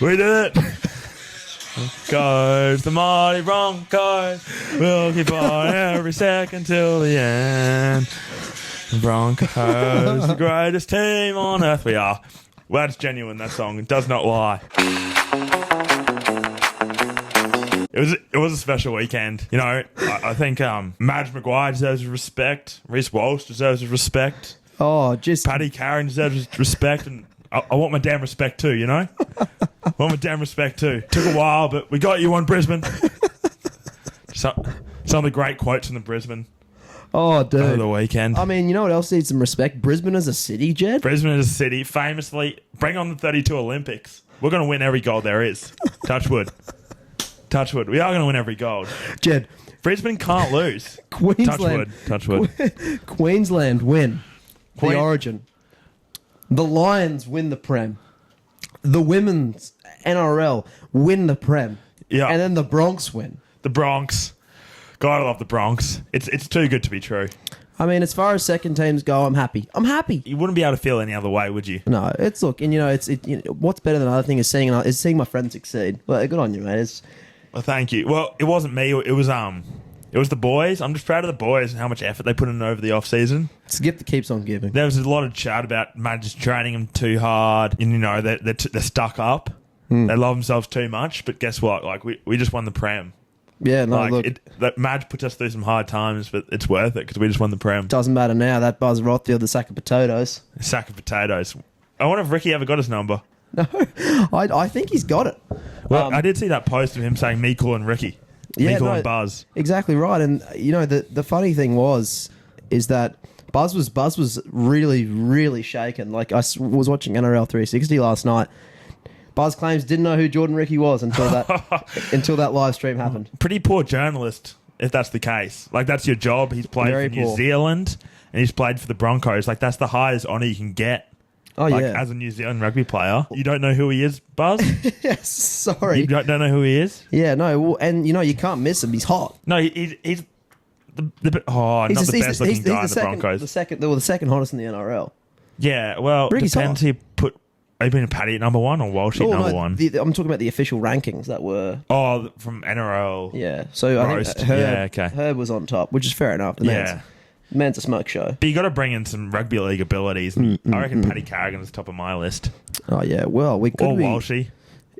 We did it. Goes the mighty Broncos. We'll keep on every second till the end. Broncos, the greatest team on earth. We are. Well, that's genuine, that song. It does not lie. It was a special weekend. You know, I think Madge Maguire deserves respect. Reece Walsh deserves respect. Oh, just... Paddy Carrion deserves respect. And I want my damn respect too, you know? I want my damn respect too. Took a while, but we got you on Brisbane. Some of the great quotes in the Brisbane. Oh, dude. Over the weekend. I mean, you know what else needs some respect? Brisbane as a city, Jed. Brisbane as a city, famously, bring on the 32 Olympics. We're going to win every gold there is. Touch wood. Touch wood. We are going to win every gold. Jed. Brisbane can't lose. Queensland. Touch wood. Queensland win the Origin. The Lions win the Prem. The women's NRL win the Prem. Yeah. And then the Bronx win. The Bronx. God, I love the Bronx. It's too good to be true. I mean, as far as second teams go, I'm happy. I'm happy. You wouldn't be able to feel any other way, would you? No, it's look, and you know, what's better than another thing is seeing my friends succeed. Well, good on you, mate. Well, thank you. Well, it wasn't me. It was the boys. I'm just proud of the boys and how much effort they put in over the off season. It's a gift that keeps on giving. There was a lot of chat about managers training them too hard, and you know they're stuck up. They love themselves too much. But guess what? Like we just won the Prem. Yeah, no, like, look. Madge puts us through some hard times, but it's worth it because we just won the Prem. Doesn't matter now. That Buzz Rothfield, the sack of potatoes. A sack of potatoes. I wonder if Ricky ever got his number. No, I think he's got it. Well, I did see that post of him saying Meekle and Ricky. Yeah, Meekle and Buzz. Exactly right. And you know the funny thing is that Buzz was really, really shaken. Like I was watching NRL 360 last night. Buzz claims didn't know who Jordan Ricky was until that live stream happened. Pretty poor journalist, if that's the case. Like, that's your job. He's played for New Zealand, and he's played for the Broncos. Like, that's the highest honour you can get. Oh, like, yeah. as a New Zealand rugby player. You don't know who he is, Buzz? Yes, sorry. You don't know who he is? Yeah, no. Well, and, you know, you can't miss him. He's hot. No, he's not the best looking guy in the Broncos. The second hottest in the NRL. Yeah, well, Ricky's depends who put... Are you putting Paddy at number one or Walshy at number one? I'm talking about the official rankings that were... Oh, from NRL. Yeah. So I think Herb was on top, which is fair enough. The man's a smoke show. But you got to bring in some rugby league abilities. I reckon Paddy Carrigan is top of my list. Oh, yeah. Well, we could Or Walshy.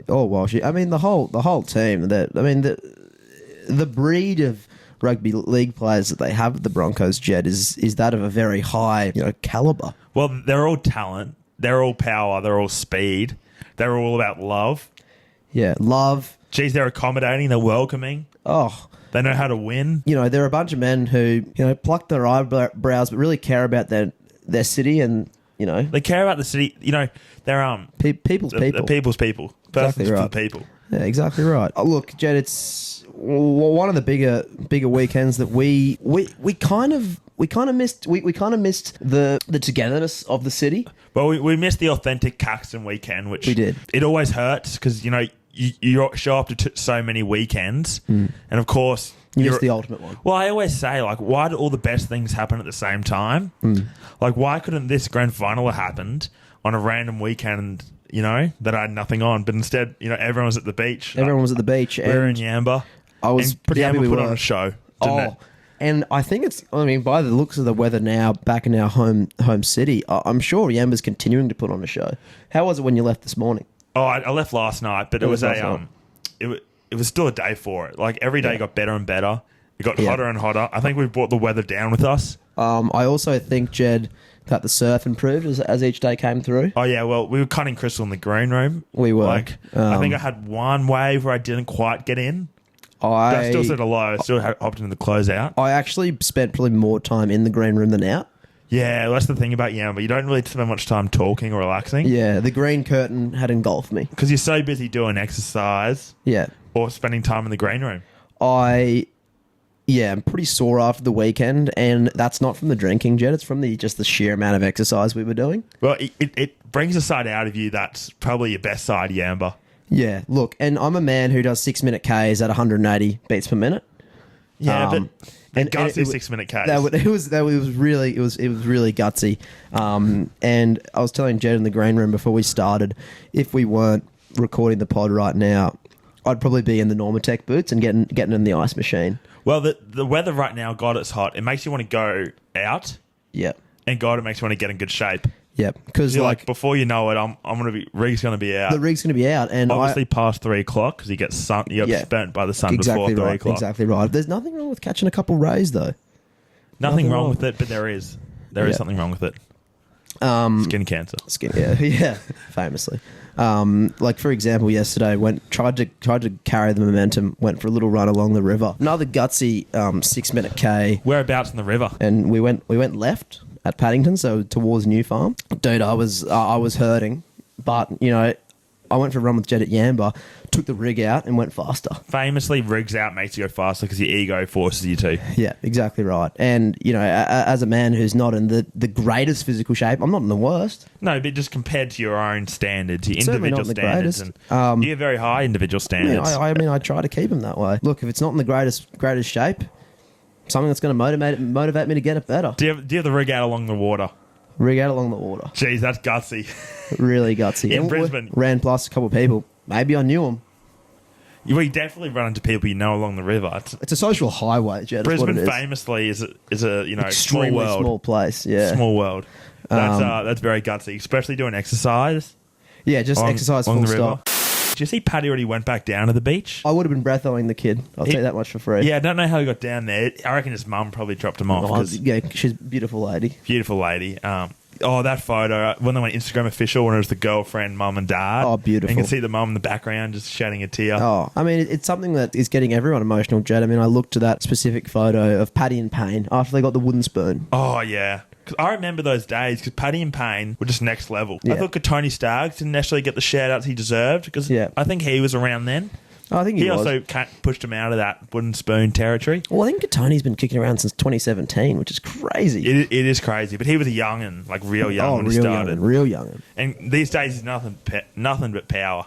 Or Walshy. I mean, the whole team. The breed of rugby league players that they have at the Broncos, Jed, is that of a very high, caliber. Well, they're all talent. They're all power. They're all speed. They're all about love. Yeah, love. Geez, they're accommodating. They're welcoming. Oh. They know how to win. They're a bunch of men who, pluck their eyebrows but really care about their city and, They care about the city. They're people's people. The people's people. Exactly right. For the people. Yeah, exactly right. Oh, look, Jed, it's one of the bigger weekends that we kind of missed. We kind of missed the togetherness of the city. Well, we missed the authentic Caxton weekend, which we did. It always hurts because you show up to so many weekends, and of course you missed the ultimate one. Well, I always say, like, why do all the best things happen at the same time? Like, why couldn't this grand final have happened on a random weekend? That I had nothing on, but instead, everyone was at the beach. Everyone was at the beach. We were in Yamba. I was pretty happy we put were on a show. Didn't it? And I think by the looks of the weather now, back in our home city, I'm sure Yamba's continuing to put on a show. How was it when you left this morning? Oh, I left last night, but it was still a day for it. Like, every day got better and better. It got hotter and hotter. I think we've brought the weather down with us. I also think, Jed, that the surf improved as each day came through. Oh, yeah, well, we were cutting crystal in the green room. We were. I think I had one wave where I didn't quite get in. I still said hello. I still hopped into the closeout. I actually spent probably more time in the green room than out. Yeah, well, that's the thing about Yamba. You don't really spend much time talking or relaxing. Yeah, the green curtain had engulfed me. Because you're so busy doing exercise. Yeah. Or spending time in the green room. I'm pretty sore after the weekend, and that's not from the drinking, Jed. It's from just the sheer amount of exercise we were doing. Well, it brings a side out of you that's probably your best side, Yamba. Yeah, look, and I'm a man who does 6-minute Ks at 180 beats per minute. Yeah, but the gutsy 6-minute Ks. It was really gutsy. And I was telling Jed in the green room before we started, if we weren't recording the pod right now, I'd probably be in the Normatec boots and getting in the ice machine. Well, the weather right now, God, it's hot. It makes you want to go out. Yep. And God, it makes you want to get in good shape. Yep. Because like before you know it, rig's going to be out. The rig's going to be out, and obviously past 3 o'clock because you get burnt by the sun exactly before 3 right, o'clock. Exactly right. There's nothing wrong with catching a couple rays though. Nothing wrong with it, but there is something wrong with it. Skin cancer. Yeah, famously. Like for example, yesterday tried to carry the momentum, went for a little run along the river. Another gutsy 6-minute K. Whereabouts in the river? And we went left at Paddington, so towards New Farm. Dude, I was hurting, but I went for a run with Jed at Yamba, took the rig out and went faster. Famously, rigs out makes you go faster because your ego forces you to. Yeah, exactly right. And, as a man who's not in the greatest physical shape, I'm not in the worst. No, but just compared to your own standards, your Certainly individual standards. And you have very high individual standards. I try to keep them that way. Look, if it's not in the greatest shape, something that's going to motivate me to get it better. Do you have the rig out along the water? Rig out along the water. Jeez, that's gutsy. Really gutsy. In Brisbane. Ran past a couple of people. Maybe I knew them. We definitely run into people you know along the river. It's a social highway, Jed. Brisbane famously is a extremely small world. Small place. Yeah, small world. That's very gutsy, especially doing exercise. Yeah, just exercise full stop. Did you see Paddy already went back down to the beach? I would have been breath-owing the kid. I'll tell you that much for free. Yeah, I don't know how he got down there. I reckon his mum probably dropped him off. Yeah, she's a beautiful lady. Beautiful lady. That photo, when they went Instagram official, when it was the girlfriend, mum and dad. Oh, beautiful. And you can see the mum in the background just shedding a tear. Oh, I mean, it's something that is getting everyone emotional, Jed. I mean, I looked to that specific photo of Paddy and Payne after they got the wooden spoon. Oh, yeah. Because I remember those days because Paddy and Payne were just next level. Yeah. I thought Tony Staggs didn't necessarily get the shout-outs he deserved because I think he was around then. I think he was. also pushed him out of that wooden spoon territory. Well, I think Tony's been kicking around since 2017, which is crazy. It is crazy, but he was a young'un, like real young when he started. Real young'un. And these days he's nothing but power.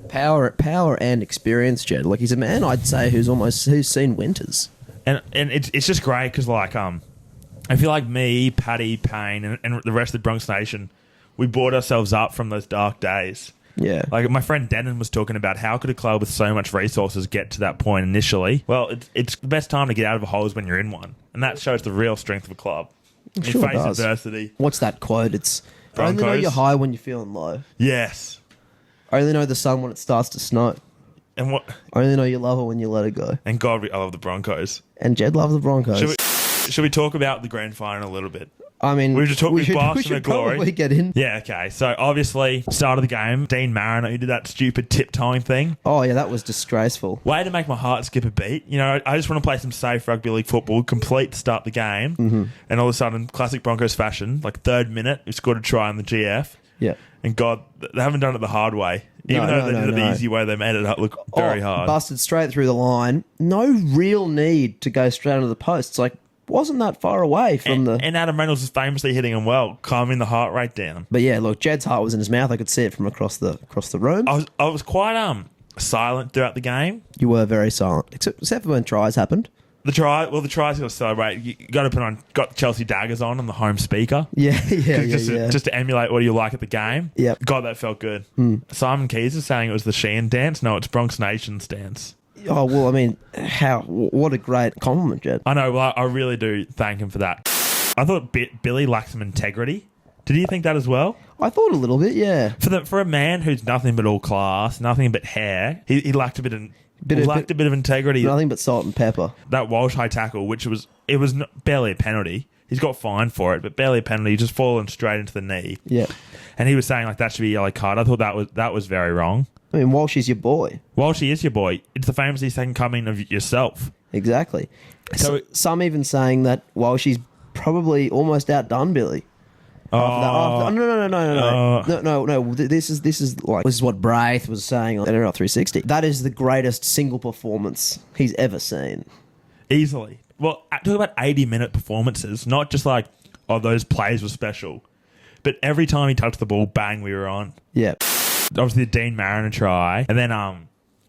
Power and experience, Jed. Like he's a man, I'd say, who's seen winters. And it's just great because I feel like me, Paddy, Payne, and the rest of the Bronx Nation, we brought ourselves up from those dark days. Yeah. Like my friend Denon was talking about how could a club with so much resources get to that point initially? Well, it's the best time to get out of a hole is when you're in one. And that shows the real strength of a club. You face adversity. What's that quote? It's Broncos. Only know you're high when you're feeling low. Yes. Only know the sun when it starts to snow. And what? Only know you love it when you let it go. And God, I love the Broncos. And Jed loves the Broncos. Should we talk about the grand final a little bit? I mean, we should Glory. Probably get in. Yeah, okay. So obviously, start of the game, Dean Mariner, who did that stupid tiptoeing thing. Oh yeah, that was disgraceful. Way to make my heart skip a beat. I just want to play some safe rugby league football, complete to start the game, and all of a sudden, classic Broncos fashion, like 3rd minute, we scored a try on the GF. Yeah. And God, they haven't done it the hard way. Even though they did it the easy way, they made it look very hard. Busted straight through the line. No real need to go straight into the posts. Like, wasn't that far away from And Adam Reynolds is famously hitting him well, calming the heart rate down. But yeah, look, Jed's heart was in his mouth. I could see it from across the room. I was quite silent throughout the game. You were very silent, except for when tries happened. The tries got to celebrate. You got to got Chelsea daggers on the home speaker. Yeah. Just to emulate what you like at the game. Yeah. God, that felt good. Simon Keys is saying it was the Sheehan dance. No, it's Bronx Nation's dance. Oh, well, I mean, what a great compliment, Jed. I know, well, I really do thank him for that. I thought Billy lacked some integrity. Did you think that as well? I thought a little bit, yeah. For a man who's nothing but all class, nothing but hair, he lacked a bit of integrity. Nothing but salt and pepper. That Walsh high tackle, which was barely a penalty. He's got fined for it, but barely a penalty. Just fallen straight into the knee. Yeah. And he was saying that should be a yellow card. I thought that was very wrong. I mean, Walshy's your boy. Walshy is your boy. It's the famously second coming of yourself. Exactly. So some even saying that Walshy's probably almost outdone Billy. No. This is what Braith was saying on NRL 360. That is the greatest single performance he's ever seen. Easily. Well, talk about 80-minute performances, not just like, those plays were special. But every time he touched the ball, bang, we were on. Yeah. Obviously, the Dean Mariner try. And then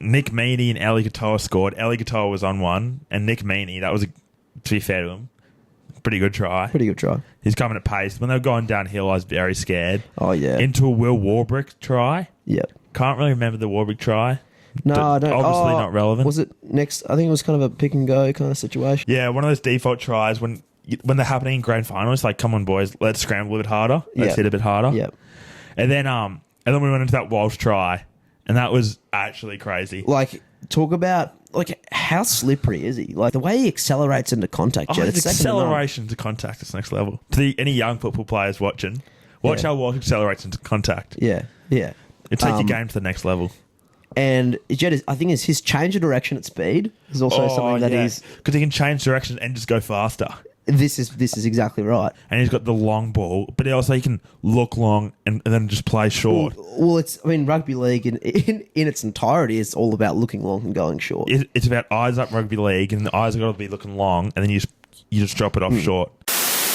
Nick Meaney and Eli Katoa scored. Eli Katoa was on one. And Nick Meaney, to be fair to him, Pretty good try. Pretty good try. He's coming at pace. When they were going downhill, I was very scared. Oh, yeah. Into a Will Warbrick try. Yep. Can't really remember the Warbrick try. No, I don't. Obviously not relevant. Was it next? I think it was kind of a pick and go kind of situation. Yeah, one of those default tries when they're happening in grand final. It's like, come on, boys, let's scramble a bit harder. Let's hit a bit harder. Yep. And then we went into that Walsh try, and that was actually crazy. Like, talk about like how slippery is he? Like the way he accelerates into contact. Jet, His acceleration to contact is next level. Any young football players watching, watch how Walsh accelerates into contact. Yeah, yeah. It takes your game to the next level. And Jet, I think, is his change of direction at speed is also something that he's because he can change direction and just go faster. This is exactly right. And he's got the long ball, but also he can look long and then just play short. Well, rugby league in its entirety is all about looking long and going short. It's about eyes up rugby league, and the eyes have got to be looking long, and then you just drop it off short.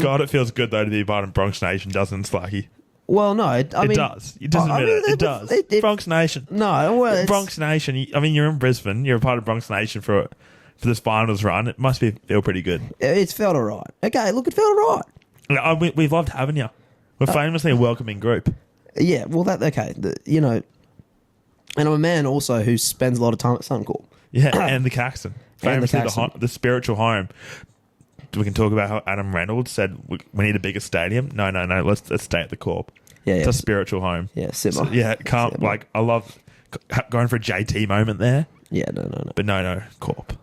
God, it feels good though to be a part of Bronx Nation, doesn't it, Slacky? Well, no, it does. It doesn't admit it. It does. Bronx Nation. No, well, Bronx Nation. You're in Brisbane. You're a part of Bronx Nation for this finals run. It must feel pretty good. It's felt all right. Okay, look, it felt all right. We've loved having you. We're famously a welcoming group. Yeah, well, and I'm a man also who spends a lot of time at Suncorp. Yeah, and the Caxton. Famously Caxton. the spiritual home. We can talk about how Adam Reynolds said we need a bigger stadium. No. Let's stay at the Corp. Yeah, it's a spiritual home. Yeah, simmer. So, yeah, can't simmer. I love going for a JT moment there. Yeah, no. But no, Corp,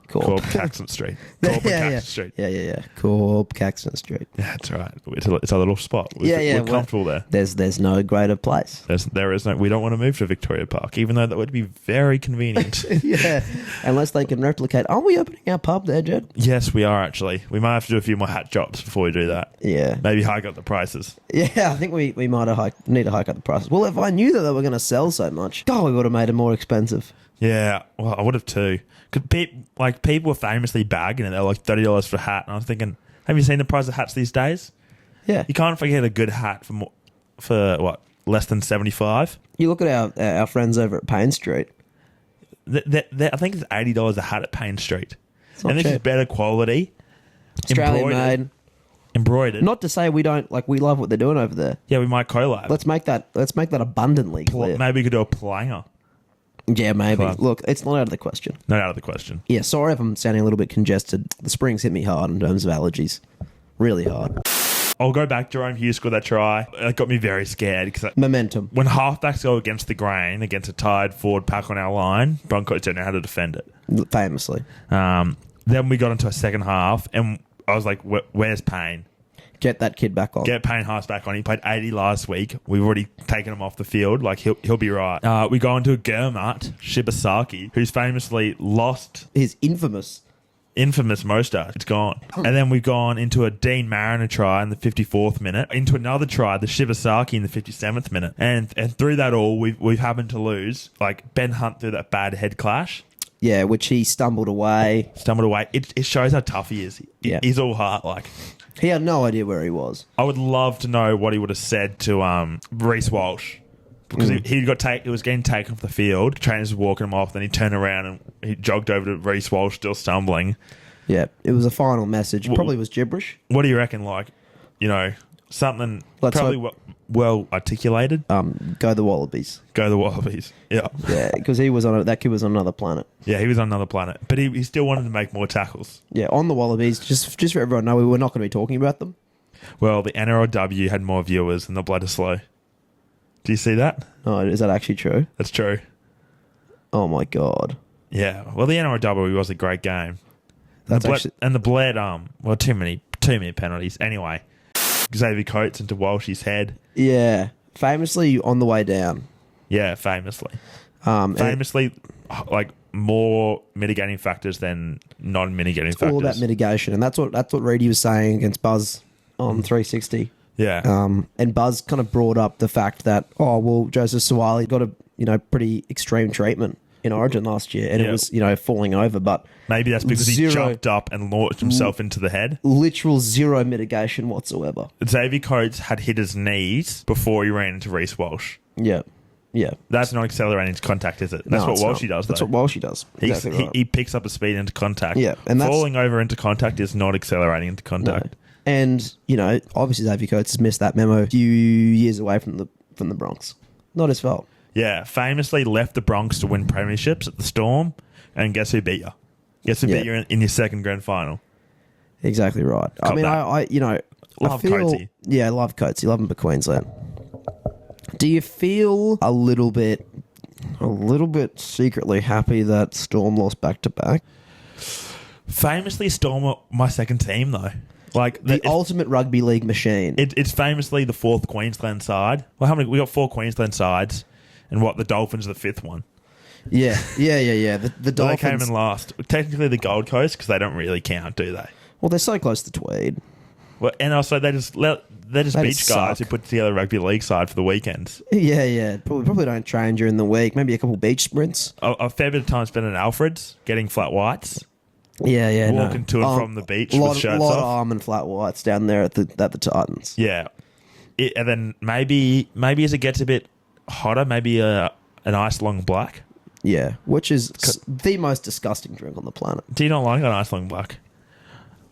Caxton Street. Corp and Caxton Street. Yeah. Corp, Caxton Street. Yeah, that's right. It's a little spot. We're comfortable there. There's no greater place. There is no. We don't want to move to Victoria Park, even though that would be very convenient. Yeah, unless they can replicate. Aren't we opening our pub there, Jed? Yes, we are actually. We might have to do a few more hat jobs before we do that. Yeah, maybe hike up the prices. Yeah, I think we might need to hike up the prices. Well, if I knew that they were going to sell so much, God, we would have made it more expensive. Yeah, well, I would have too. People were famously bagging it. They were like $30 for a hat, and I was thinking, have you seen the price of hats these days? Yeah, you can't forget a good hat for what, less than $75. You look at our friends over at Payne Street. I think it's $80 a hat at Payne Street, and this cheap. is better quality, Australian made, embroidered. Not to say we don't we love what they're doing over there. Yeah, we might collab. Let's make that abundantly clear. Maybe we could do a Blanga. Yeah, maybe. Club. Look, it's not out of the question. Not out of the question. Yeah, sorry if I'm sounding a little bit congested. The spring's hit me hard in terms of allergies. Really hard. I'll go back. Jerome Hughes scored that try. It got me very scared because momentum. When halfbacks go against the grain, against a tired forward pack on our line, Broncos don't know how to defend it. Famously. Then we got into a second half, and I was like, "Where's Payne? Get that kid back on. Get Payne Haas back on. He played 80 last week. We've already taken him off the field. Like he'll be right." We go into a Gurmat Shibasaki, who's famously lost his infamous Mostar. It's gone. And then we've gone into a Dean Mariner try in the 54th minute, into another try, the Shibasaki in the 57th minute, and through that all, we've happened to lose. Like Ben Hunt through that bad head clash. Yeah, which he stumbled away. It shows how tough he is. He's all heart. Like he had no idea where he was. I would love to know what he would have said to Reece Walsh. Because he was getting taken off the field. Trainers were walking him off. Then he turned around and he jogged over to Reece Walsh, still stumbling. Yeah, it was a final message. Probably was gibberish. What do you reckon? Something probably well articulated. Go the Wallabies. Go the Wallabies. Yeah. Yeah, because that kid was on another planet. Yeah, he was on another planet, but he still wanted to make more tackles. Yeah, on the Wallabies. Just for everyone to know, we were not going to be talking about them. Well, the NRLW had more viewers than the Bledisloe. Do you see that? No, is that actually true? That's true. Oh my God. Yeah. Well, the NRLW was a great game. The Bled, too many penalties. Anyway, Xavier Coates into Walshy's head. Yeah. Famously on the way down. Yeah, famously. More mitigating factors than non-mitigating factors. All about mitigation, and that's what Reedy was saying against Buzz on 360. Yeah. And Buzz kind of brought up the fact that, Joseph Suwali got a pretty extreme treatment in Origin last year, and it was, falling over, but maybe that's because he jumped up and launched himself into the head. Literal zero mitigation whatsoever. Xavier Coates had hit his knees before he ran into Reece Walsh. Yeah. Yeah. That's not accelerating into contact, is it? That's what Walshy does, though. That's what Walshy does. Exactly right. He picks up a speed into contact. Yeah. And falling over into contact is not accelerating into contact. No. And, you know, obviously Xavier Coates has missed that memo a few years away from the Bronx. Not his fault. Yeah, famously left the Bronx to win premierships at the Storm, and guess who beat you? Guess who beat you in your second grand final? Exactly right. Cop I mean, that. I you know, Love I feel, Coatesy. Yeah, I love Coatesy. Love him for Queensland. Do you feel a little bit secretly happy that Storm lost back to back? Famously, Storm are my second team, though. Like The ultimate rugby league machine. it's famously the fourth Queensland side. Well, how many? We got 4 Queensland sides, and the Dolphins are the 5th one. Yeah. The They Dolphins. came in last. Technically, the Gold Coast, because they don't really count, do they? Well, they're so close to Tweed. Well, and also they're just beach just guys suck. who put together a rugby league side for the weekends. Yeah. Probably don't train during the week. Maybe a couple beach sprints. A fair bit of time spent at Alfred's getting flat whites, Yeah. walking to and from the beach lot, with shirts lot of off. arm and flat whites down there at the Titans. Yeah, and then maybe as it gets a bit hotter, maybe an ice long black. Yeah, which is the most disgusting drink on the planet. Do you not like an ice long black?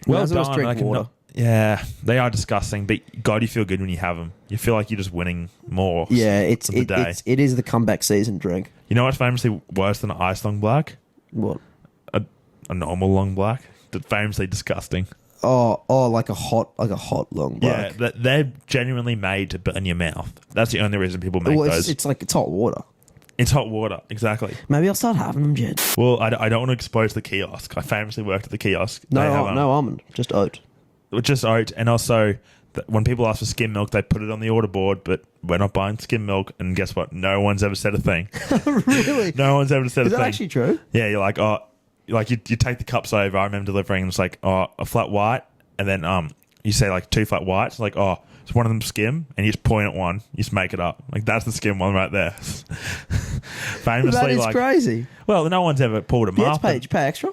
Well, as well as done, drink I can water. Yeah, they are disgusting, but God, you feel good when you have them. You feel like you're just winning more. Yeah, of the day. it is the comeback season drink. You know what's famously worse than an ice long black? What? A normal long black. Famously disgusting. Oh, like a hot long black. Yeah, they're genuinely made to burn your mouth. That's the only reason people make Well, those. it's hot water. It's hot water, exactly. Maybe I'll start having them, Jed. Well, I don't want to expose the kiosk. I famously worked at the kiosk. No, They have, no almond, just oat. just oat, and also when people ask for skim milk, they put it on the order board. But we're not buying skim milk, and guess what? No one's ever said a thing. Really? No one's ever said Is a that thing. actually true? Yeah, you're like, oh, like you take the cups over. I remember delivering, and it's like, oh, a flat white, and then you say like 2 flat whites, like, oh, it's one of them skim, and you just point at one, you just make it up. Like that's the skim one right there. Famously, That is like, crazy. well, no one's ever pulled them You up. have to pay extra?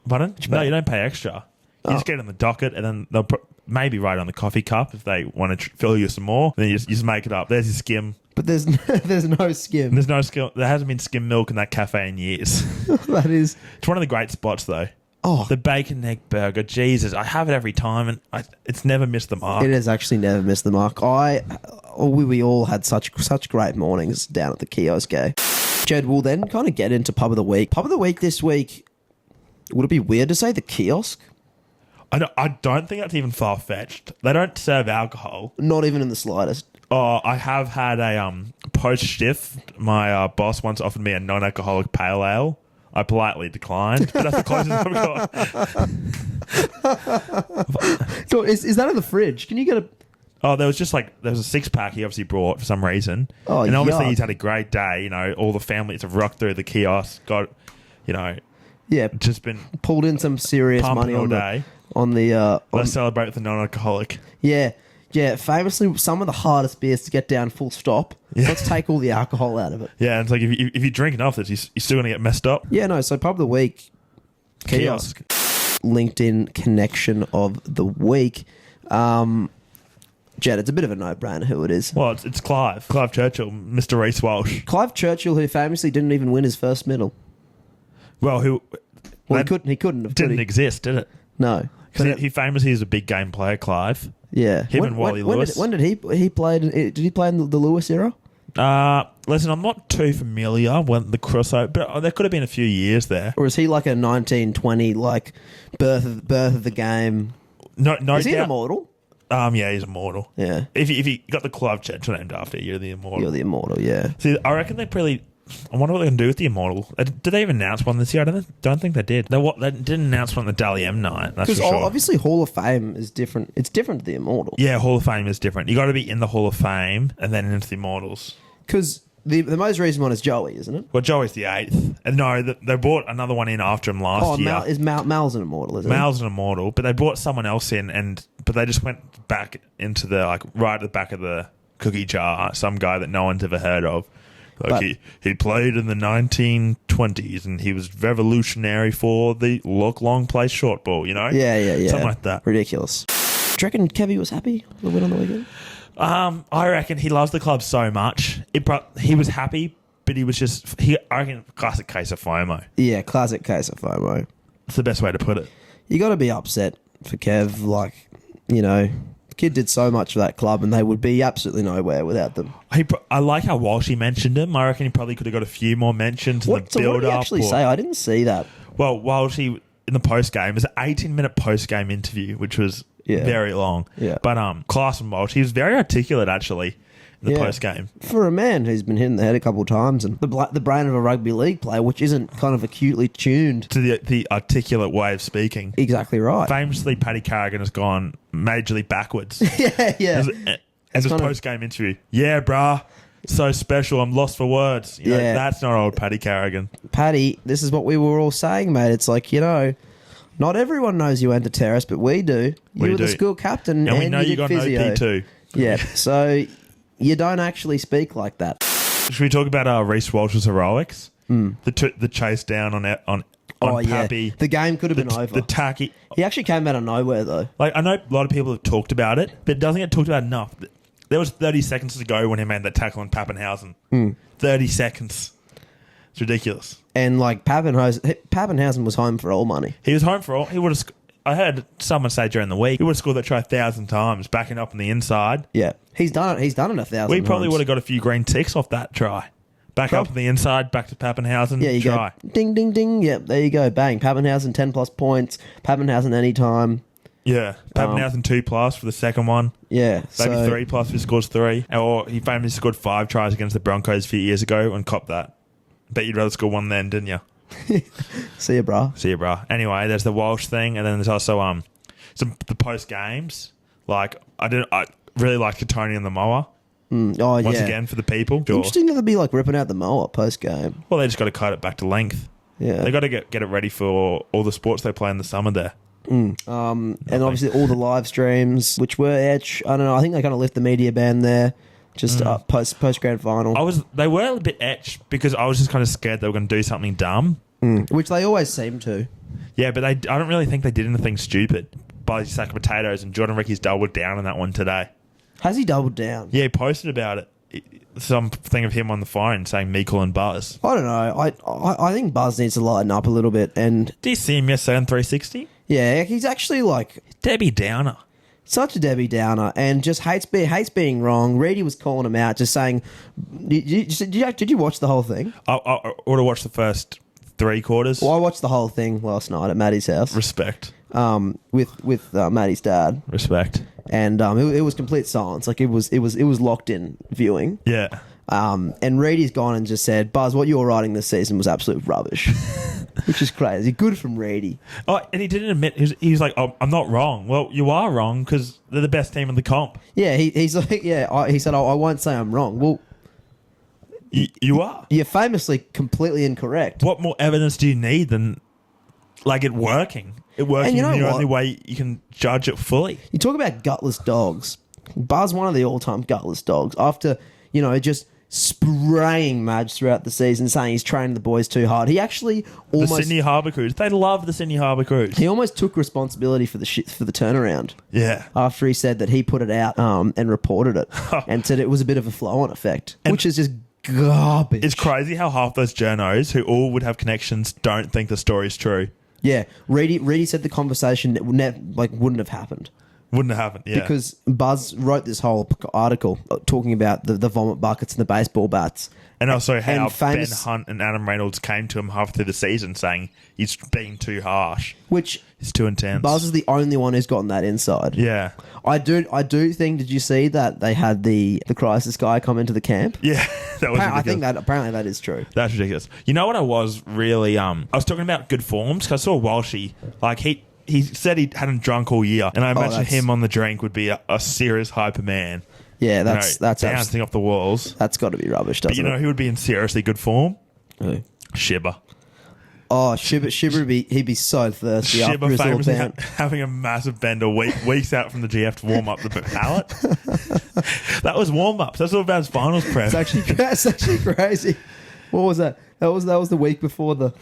Pardon? No, pay? you don't pay extra. You just get on the docket, and then they'll maybe write on the coffee cup if they want to fill you some more. Then you just make it up. There's your skim. But there's no skim. There's no skim. There hasn't been skim milk in that cafe in years. That is... It's one of the great spots, though. Oh, The bacon egg burger, Jesus, I have it every time, and it's never missed the mark. it has actually never missed the mark. We all had such great mornings down at the kiosk. Jed, we'll then kind of get into pub of the week. Pub of the week this week. Would it be weird to say the kiosk? I don't think that's even far fetched. They don't serve alcohol. Not even in the slightest. Oh, I have had a post shift. My boss once offered me a non-alcoholic pale ale. I politely declined, but that's the closest I've got. So is that in the fridge? Can you get a... Oh, there was a 6-pack he obviously brought for some reason. Oh, and obviously yuck. he's had a great day. You know, all the families have rocked through the kiosk, got, Yeah, just been pulled in some serious pumping money all on day. the... Let's celebrate with the non-alcoholic. Yeah, famously some of the hardest beers to get down full stop. Yeah. Let's take all the alcohol out of it. Yeah, it's like if you drink enough, you're still going to get messed up. Yeah, no, so pub of the week, kiosk. LinkedIn connection of the week. Jed, it's a bit of a no-brainer who it is. Well, it's Clive Churchill, Mr. Reece Walsh. Clive Churchill, who famously didn't even win his first medal. Well, He couldn't have. didn't exist, did it? No. Because he famously is a big game player, Clive. Yeah. Him and Wally Lewis. When did he play? Did he play in the Lewis era? Listen, I'm not too familiar with the crossover, but there could have been a few years there. Or is he like a 1920 like birth of the game? No, Is he an doubt. immortal? Yeah, he's immortal. Yeah. If you got the Clive Churchill named after you, you're the immortal. You're the immortal, yeah. See, I reckon they probably. I wonder what they're going to do with the immortal. Did they even announce one this year? I don't think they did. They didn't announce one at the Dally M night. That's for Because sure. obviously Hall of Fame is different. It's different to the immortal. Yeah, Hall of Fame is different. You got to be in the Hall of Fame and then into the immortals. Because the most recent one is Joey, isn't it? Well, Joey's the 8th. And no, they brought another one in after him last year. Mal's an immortal, isn't Mal's an immortal, but they brought someone else in, but they just went back into the right at the back of the cookie jar. Some guy that no one's ever heard of. He played in the 1920s and he was revolutionary for the look long play short ball. You know? Yeah. Something like that. Ridiculous. Do you reckon Kevy was happy with the win on the weekend? I reckon he loves the club so much. He was happy, but he was just. I reckon classic case of FOMO. Yeah, classic case of FOMO. It's the best way to put it. You got to be upset for Kev. Like, you know, the kid did so much for that club, and they would be absolutely nowhere without them. I like how Walshy mentioned him. I reckon he probably could have got a few more mentions in the So what build did he up. actually say? I didn't see that. Well, Walshy in the post game, it was an 18-minute post game interview, which was very long. Yeah. But class from Walshy, he was very articulate actually in the post game. For a man who's been hit in the head a couple of times, and the brain of a rugby league player, which isn't kind of acutely tuned To the articulate way of speaking. exactly right. Famously, Paddy Carrigan has gone majorly backwards. yeah. As his kind of- post game interview, yeah, brah, so special. I'm lost for words. You know, that's not old Paddy Carrigan. Paddy, this is what we were all saying, mate. It's like, you know, not everyone knows you went to terrace, but we do. You were the school captain, and we know you did got an physio. OP too. Yeah, so you don't actually speak like that. Should we talk about Reece Walsh's heroics? The chase down on Pappy. The game could have been over. The tacky. He actually came out of nowhere, though. Like, I know a lot of people have talked about it, but it doesn't get talked about enough. There was 30 seconds to go when he made that tackle on Pappenhausen. 30 seconds. It's ridiculous. And, like, Pappenhausen was home for all money. He was home for all. He would have. I heard someone say during the week he would have scored that try 1,000 times, backing up on the inside. Yeah. He's done it 1,000 We probably times. would have got a few green ticks off that try. Back up on the inside, back to Pappenhausen. Yeah, you try. go. Ding, ding, ding. Yep, there you go. Bang. Pappenhausen, 10-plus points. Pappenhausen anytime. Yeah. Pappenhausen 2+ for the second one. Yeah. Maybe so, 3+ if he scores 3. Or he famously scored 5 tries against the Broncos a few years ago and copped that. Bet you'd rather score one then, didn't you? See ya, brah. See you, bro. Anyway, there's the Walsh thing, and then there's also the post games. Like I really liked Tony and the mower Oh, once yeah. again for the people. Sure. Interesting that they'd be, like, ripping out the mower post-game. Well, they just got to cut it back to length. Yeah. They got to get it ready for all the sports they play in the summer there. And obviously all the live streams, which were etch. I don't know. I think they kind of lift the media ban there, just post grand final, They were a bit etched because I was just kind of scared they were going to do something dumb. which they always seem to. Yeah, but I don't really think they did anything stupid. By the sack of potatoes, and Jordan Ricky's doubled down on that one today. Has he doubled down? Yeah, he posted about it. Something of him on the phone saying Meikle and Buzz. I don't know. I think Buzz needs to lighten up a little bit, and Did you see him yesterday on 360? yeah, he's actually like Debbie Downer. such a Debbie Downer, and just hates being wrong. Reedy was calling him out, just saying, "Did you watch the whole thing?" I would have watched the first 3 quarters. Well, I watched the whole thing last night at Maddie's house. Respect. With Maddie's dad, Respect. and it was complete silence. Like it was locked in viewing. Yeah. And Reedy's gone and just said, "Buzz, what you were writing this season was absolute rubbish," which is crazy. Good from Reedy. Oh, and he didn't admit. He was like, "Oh, I'm not wrong." Well, you are wrong because they're the best team in the comp. Yeah, he's like, he said, "I won't say I'm wrong." Well, You are. you're famously completely incorrect. What more evidence do you need than like it working? It working And you know is the what? only way you can judge it fully. You talk about gutless dogs. Buzz, one of the all-time gutless dogs, after, just spraying Madge throughout the season, saying he's training the boys too hard. He actually The Sydney Harbour Cruise. They love the Sydney Harbour Cruise. he almost took responsibility for the turnaround. Yeah. After he said that he put it out and reported it and said it was a bit of a flow-on effect, which is just garbage. It's crazy how half those journos who all would have connections don't think the story's true. Yeah, Reedy said the conversation wouldn't have happened. Wouldn't have happened, yeah. Because Buzz wrote this whole article talking about the vomit buckets and the baseball bats. And also how and famous- Ben Hunt and Adam Reynolds came to him half through the season saying he's being too harsh. Which He's too intense. Buzz is the only one who's gotten that inside. Yeah. I do think, did you see that they had the crisis guy come into the camp? Yeah. That was I think ridiculous. apparently that is true. That's ridiculous. You know what I was really... I was talking about good forms because I saw Walshy. Like, he said he hadn't drunk all year. And I imagine that's- him on the drink would be a serious hyper man. Yeah, that's bouncing off the walls. that's got to be rubbish, But doesn't you know it? who would be in seriously good form? Who? Shibber. Oh, Shibber he'd be so thirsty after Shibber his little famously bout. having a massive bender weeks out from the GF to warm up the pallet. That was warm ups. That's all about his finals prep. It's actually crazy. What was that? That was the week before the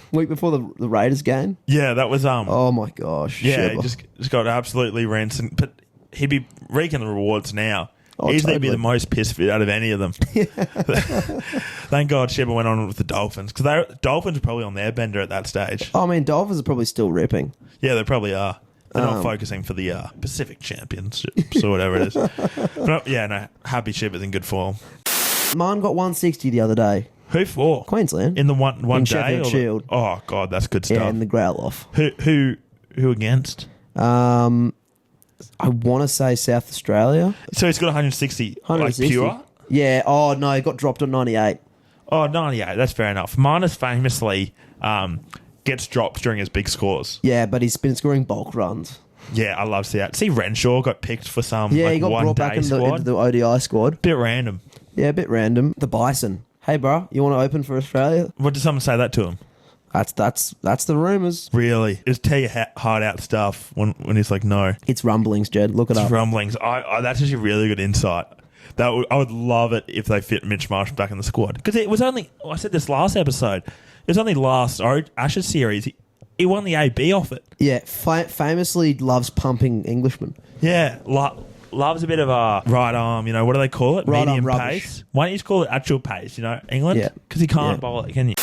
Raiders game. Yeah, that was Oh my gosh! yeah, Shibber. he just got absolutely rinsed. But he'd be reaping the rewards now. Oh, Easily be totally. the most piss fit out of any of them. Thank God Shibber went on with the Dolphins because Dolphins are probably on their bender at that stage. I mean, Dolphins are probably still ripping. Yeah, they probably are. They're not focusing for the Pacific Championships or whatever it is. But happy Shippers in good form. Mine got 160 the other day. Who for? Queensland. In the one In day? Sheffield Shield. Oh, God, that's good Yeah, stuff. and the growl off. Who against? I want to say South Australia. So he's got 160, 160. like pure? Yeah. Oh, no, he got dropped on 98. Oh, 98. That's fair enough. Marnus famously gets dropped during his big scores. Yeah, but he's been scoring bulk runs. Yeah, I love to see that. See, Renshaw got picked for some Yeah, he got one brought day back into squad. the ODI squad. Bit random. Yeah, a bit random. The Bison. Hey, bro, you want to open for Australia? What did someone say that to him? That's the rumours. Really? Just tell your heart out stuff when he's like, no. It's rumblings, Jed. Look it It's up. rumblings. That's actually really good insight. I would love it if they fit Mitch Marsh back in the squad. Because it was only, I said this last episode, it was only last Ashes series. He won the AB off it. Yeah, famously loves pumping Englishmen. Yeah, loves a bit of a right arm, what do they call it? Right Medium arm rubbish. pace. Why don't you just call it actual pace, England? Yeah. Because he can't Yeah. bowl it, can you?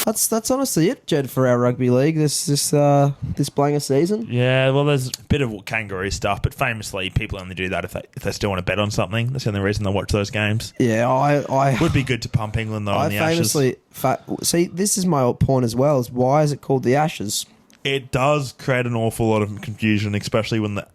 That's honestly it, Jed, for our rugby league this Blanga season. Yeah, well, there's a bit of kangaroo stuff, but famously, people only do that if they still want to bet on something. That's the only reason they watch those games. Yeah, I Would be good to pump England, though, I on the Ashes. famously see. This is my point as well. Is why is it called the Ashes? It does create an awful lot of confusion, especially when the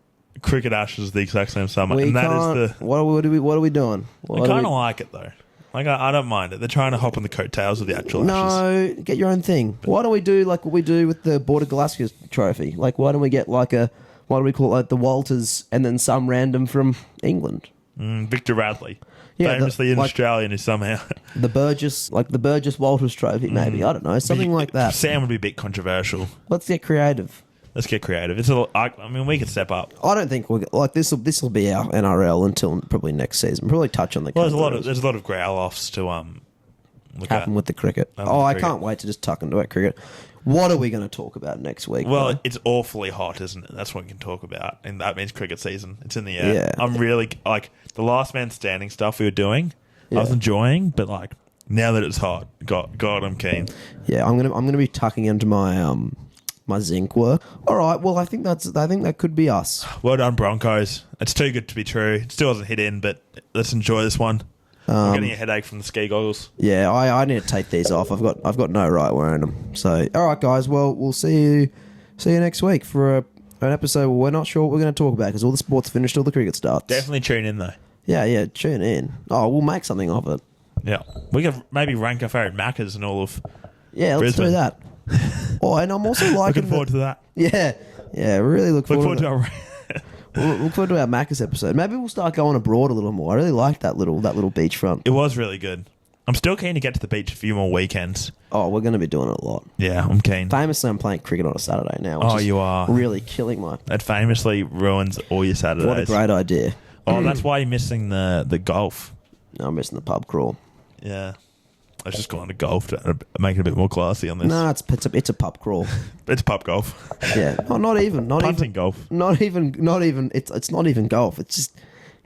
cricket Ashes is the exact same summer. We And that can't- is the... what are we doing? I kind of like it, though. Like, I don't mind it. They're trying to hop on the coattails of the actual Ashes. No, get your own thing. Why don't we do like what we do with the Border Glasgow trophy? Like, why don't we get why do we call it, like the Walters and then some random from England? Victor Radley. Yeah, Famously an Australian who somehow... The Burgess Walters trophy, maybe. I don't know. Something like that. Sam would be a bit controversial. Let's get creative. Let's get creative. We could step up. I don't think this will be our NRL until probably next season. Probably touch on the. Well, there's a lot of growl offs to look happen at. with the cricket. I can't wait to just tuck into it cricket. What are we going to talk about next week? Well, though? it's awfully hot, isn't it? That's what we can talk about, and that means cricket season. It's in the air. Yeah. I'm really the last man standing stuff we were doing. Yeah. I was enjoying, but now that it's hot, God, I'm keen. Yeah, I'm gonna be tucking into my my zinc work. All right. Well, I think that could be us. Well done, Broncos. It's too good to be true. It still hasn't hit in, but let's enjoy this one. I'm getting a headache from the ski goggles. Yeah, I need to take these off. I've got no right wearing them. So, all right, guys. Well, we'll see you next week for an episode where we're not sure what we're going to talk about because all the sports finished, all the cricket starts. Definitely tune in though. Yeah. Tune in. Oh, we'll make something of it. Yeah, we could maybe rank our favourite Maccas and all of. Yeah, let's Brisbane. do that. Oh, and I'm also liking Looking forward to that. Yeah, really look forward to our. We'll look forward to our Macca's episode. Maybe we'll start going abroad a little more. I really like that little beachfront. It was really good. I'm still keen to get to the beach a few more weekends. Oh, we're going to be doing it a lot. Yeah, I'm keen. Famously, I'm playing cricket on a Saturday now. Which Oh, is you are. really killing my. That famously ruins all your Saturdays. What a great idea. Oh, that's why you're missing the golf. No, I'm missing the pub crawl. Yeah. I was just going to golf to make it a bit more classy on this. No, it's a pub crawl. It's pub golf. Yeah, not even Punting golf. Not even. It's not even golf. It's just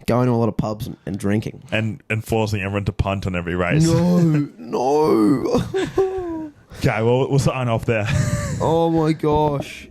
going to a lot of pubs and drinking and forcing everyone to punt on every race. No. Okay, well, we'll sign off there. Oh my gosh.